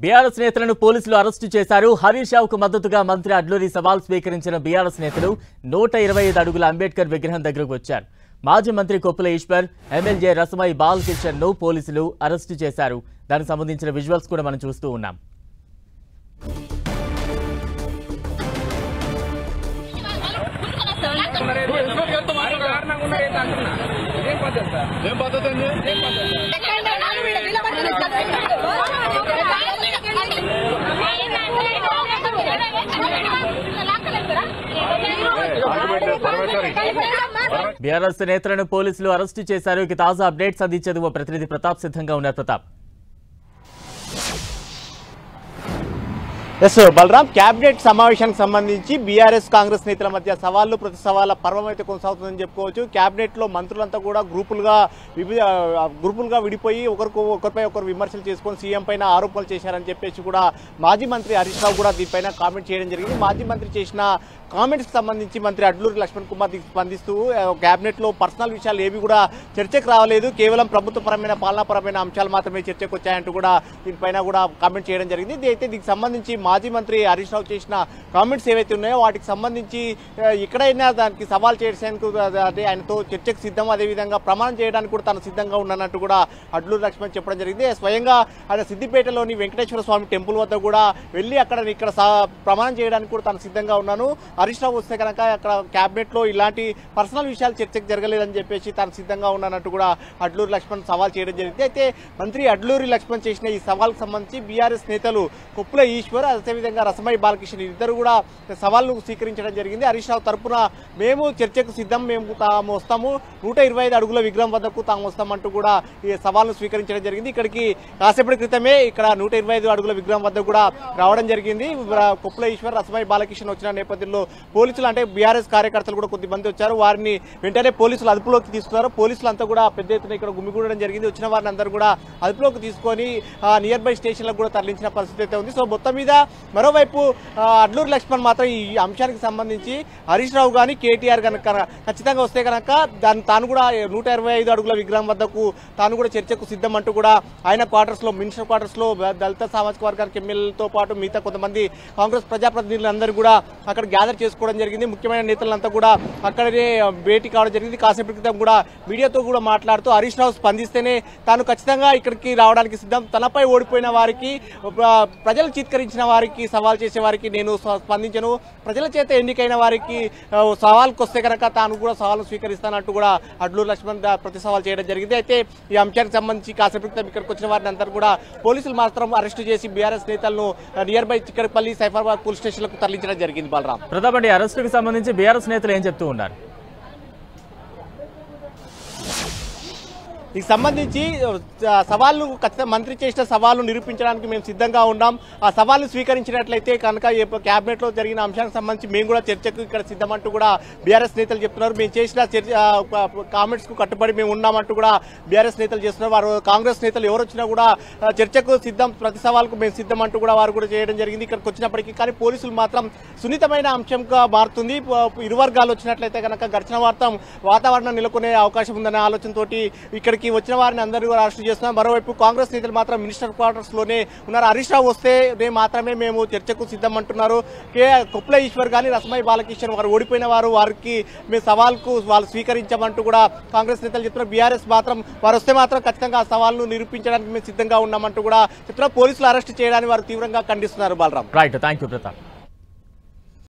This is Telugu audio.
బీఆర్ఎస్ నేతలను పోలీసులు అరెస్టు చేశారు. హరీష్ రావుకు మద్దతుగా మంత్రి అడ్లూరి సవాల్ స్వీకరించిన బీఆర్ఎస్ నేతలు 125 అడుగుల అంబేద్కర్ విగ్రహం దగ్గరకు వచ్చారు. మాజీ మంత్రి కొప్పుల ఈశ్వర్, ఎమ్మెల్యే రసమై బాలకిషన్ ను పోలీసులు అరెస్టు చేశారు. దానికి సంబంధించిన విజువల్స్ కూడా మనం చూస్తూ ఉన్నాం. బీఆర్ఎస్ నేతలను పోలీసులు అరెస్టు చేశారు. ఇక తాజా అప్డేట్స్ అందించేందుకు ప్రతినిధి ప్రతాప్ సిద్ధంగా ఉన్నారు. ప్రతాప్. ఎస్ బలరాం, కేబినెట్ సమావేశానికి సంబంధించి బీఆర్ఎస్ కాంగ్రెస్ నేతల మధ్య సవాళ్లు ప్రతి సవాళ్ళ పర్వం అయితే కొనసాగుతుందని చెప్పుకోవచ్చు. కేబినెట్ లో మంత్రులంతా కూడా గ్రూపులుగా విడిపోయి ఒకరిపై ఒకరు విమర్శలు చేసుకొని సీఎం పైన ఆరోపణలు చేశారని చెప్పేసి కూడా మాజీ మంత్రి హరీష్ రావు కూడా దీనిపైన కామెంట్ చేయడం జరిగింది. మాజీ మంత్రి చేసిన కామెంట్స్ కి సంబంధించి మంత్రి అడ్లూరి లక్ష్మణ్ కుమార్ స్పందిస్తూ కేబినెట్ లో పర్సనల్ విషయాలు ఏవి కూడా చర్చకు రావలేదు, కేవలం ప్రభుత్వపరమైన పాలనాపరమైన అంశాలు మాత్రమే చర్చకు వచ్చాయంటూ కూడా దీనిపైన కూడా కామెంట్ చేయడం జరిగింది. అయితే దీనికి సంబంధించి మాజీ మంత్రి హరీష్ రావు చేసిన కామెంట్స్ ఏవైతే ఉన్నాయో వాటికి సంబంధించి ఎక్కడైనా దానికి సవాల్ చేయడానికి అదే ఆయనతో చర్చకు సిద్ధం, అదేవిధంగా ప్రమాణం చేయడానికి కూడా తాను సిద్ధంగా ఉన్నానంటూ కూడా అడ్లూరి లక్ష్మణ్ చెప్పడం జరిగింది. స్వయంగా ఆయన సిద్దిపేటలోని వెంకటేశ్వర స్వామి టెంపుల్ వద్ద కూడా వెళ్ళి ఇక్కడ ప్రమాణం చేయడానికి కూడా తాను సిద్ధంగా ఉన్నాను, హరీష్ రావు వస్తే కనుక అక్కడ కేబినెట్ లో ఇలాంటి పర్సనల్ విషయాలు చర్చకు జరగలేదని చెప్పేసి తాను సిద్ధంగా ఉన్నానంటూ కూడా అడ్లూరి లక్ష్మణ్ సవాల్ చేయడం జరిగింది. అయితే మంత్రి అడ్లూరి లక్ష్మణ్ చేసిన ఈ సవాల్కు సంబంధించి బీఆర్ఎస్ నేతలు కొప్పుల ఈశ్వర్, అదేవిధంగా రసమై బాలకిషన్ ఇద్దరు కూడా సవాల్ను స్వీకరించడం జరిగింది. హరీష్ రావు తరఫున మేము చర్చకు సిద్ధం, తాము వస్తాము, 125 అడుగుల విగ్రహం వద్దకు తాము వస్తామంటూ కూడా ఈ సవాల్ను స్వీకరించడం జరిగింది. ఇక్కడికి కాసేపటి క్రితమే ఇక్కడ 125 అడుగుల విగ్రహం వద్ద కూడా రావడం జరిగింది. కొప్పుల ఈశ్వర్, రసమై బాలకిషన్ వచ్చిన నేపథ్యంలో పోలీసులు అంటే బీఆర్ఎస్ కార్యకర్తలు కూడా కొద్దిమంది వచ్చారు. వారిని వెంటనే పోలీసులు అదుపులోకి తీసుకున్నారు. పోలీసులు అంతా కూడా పెద్ద ఎత్తున ఇక్కడ గుమిగూడడం జరిగింది. వచ్చిన వారిని అందరూ కూడా అదుపులోకి తీసుకొని నియర్ బై స్టేషన్లకు కూడా తరలించిన పరిస్థితి అయితే ఉంది. సో మొత్తం మీద మరోవైపు అడ్లూరి లక్ష్మణ్ మాత్రం ఈ అంశానికి సంబంధించి హరీష్ రావు కానీ కేటీఆర్ కనుక ఖచ్చితంగా వస్తే కనుక తాను కూడా 125 అడుగుల విగ్రహం వద్దకు తాను కూడా చర్చకు సిద్ధం అంటూ కూడా ఆయన క్వార్టర్స్ లో, మినిస్టర్ క్వార్టర్స్ లో దళిత సామాజిక వర్గానికి ఎమ్మెల్యేలతో పాటు మిగతా కొంతమంది కాంగ్రెస్ ప్రజాప్రతినిధులందరూ కూడా అక్కడ గ్యాదర్ చేసుకోవడం జరిగింది. ముఖ్యమైన నేతలంతా కూడా అక్కడనే భేటీ కావడం జరిగింది. కాసేపటి క్రితం కూడా మీడియాతో కూడా మాట్లాడుతూ హరీష్ రావు స్పందిస్తేనే తాను ఖచ్చితంగా ఇక్కడికి రావడానికి సిద్ధం, తనపై ఓడిపోయిన వారికి, ప్రజలు చిత్కరించిన వారికి, సవాల్ చేసే వారికి నేను స్పందించను, ప్రజల చేత ఎన్నికైన వారికి సవాల్కి వస్తే కనుక తాను కూడా సవాల్ స్వీకరిస్తానంటూ కూడా అడ్లూరి లక్ష్మణ్ ప్రతి సవాల్ చేయడం జరిగింది. అయితే ఈ అంశానికి సంబంధించి కాసేపటి క్రితం ఇక్కడికి వచ్చిన వారిని అందరూ కూడా పోలీసులు మాత్రం అరెస్టు చేసి బీఆర్ఎస్ నేతలను near by Chikkadpally, Saifabad police స్టేషన్లకు తరలించడం జరిగింది. బలరాం, ప్రతాప్ అండి, అరెస్టుకు సంబంధించి బీఆర్ఎస్ నేతలు ఏం చెప్తూ ఉన్నారు? దీనికి సంబంధించి సవాళ్లు ఖచ్చితంగా మంత్రి చేసిన సవాళ్లు నిరూపించడానికి మేము సిద్ధంగా ఉన్నాం. ఆ సవాళ్లు స్వీకరించినట్లయితే కనుక కేబినెట్ లో జరిగిన అంశానికి సంబంధించి మేము కూడా చర్చకు ఇక్కడ సిద్ధమంటూ కూడా బీఆర్ఎస్ నేతలు చెప్తున్నారు. మేము చేసిన కామెంట్స్ కు కట్టుబడి మేము ఉన్నామంటూ కూడా బీఆర్ఎస్ నేతలు చేస్తున్నారు. వారు కాంగ్రెస్ నేతలు ఎవరు వచ్చినా కూడా చర్చకు సిద్ధం, ప్రతి సవాల్కు మేము సిద్ధం అంటూ కూడా వారు కూడా చేయడం జరిగింది ఇక్కడికి వచ్చినప్పటికీ. కానీ పోలీసులు మాత్రం సున్నితమైన అంశంగా మారుతుంది. ఇరు వర్గాలు వచ్చినట్లయితే కనుక ఘర్షణ వాతావరణం నెలకొనే అవకాశం ఉందనే ఆలోచనతో ఇక్కడికి వచ్చిన వారిని అందరూ కూడా అరెస్టు చేస్తున్నారు. మరోవైపు కాంగ్రెస్ నేతలు మాత్రం మినిస్టర్ క్వార్టర్స్ లోనే ఉన్నారు. హరీష్ రావు వస్తే మాత్రమే మేము చర్చకు సిద్ధం అంటున్నారు. కొప్పుల ఈశ్వర్ కానీ, రసమై బాలకిషన్ వారు ఓడిపోయిన వారికి మేము సవాల్కు వాళ్ళు స్వీకరించామంటూ కూడా కాంగ్రెస్ నేతలు చెప్తున్నారు. బీఆర్ఎస్ మాత్రం వారు వస్తే మాత్రం ఖచ్చితంగా ఆ సవాల్ను నిరూపించడానికి మేము సిద్ధంగా ఉన్నామంటూ కూడా చెప్తున్నారు. పోలీసులు అరెస్ట్ చేయడానికి వారు తీవ్రంగా ఖండిస్తున్నారు. Balaram, right, thank you Pratap.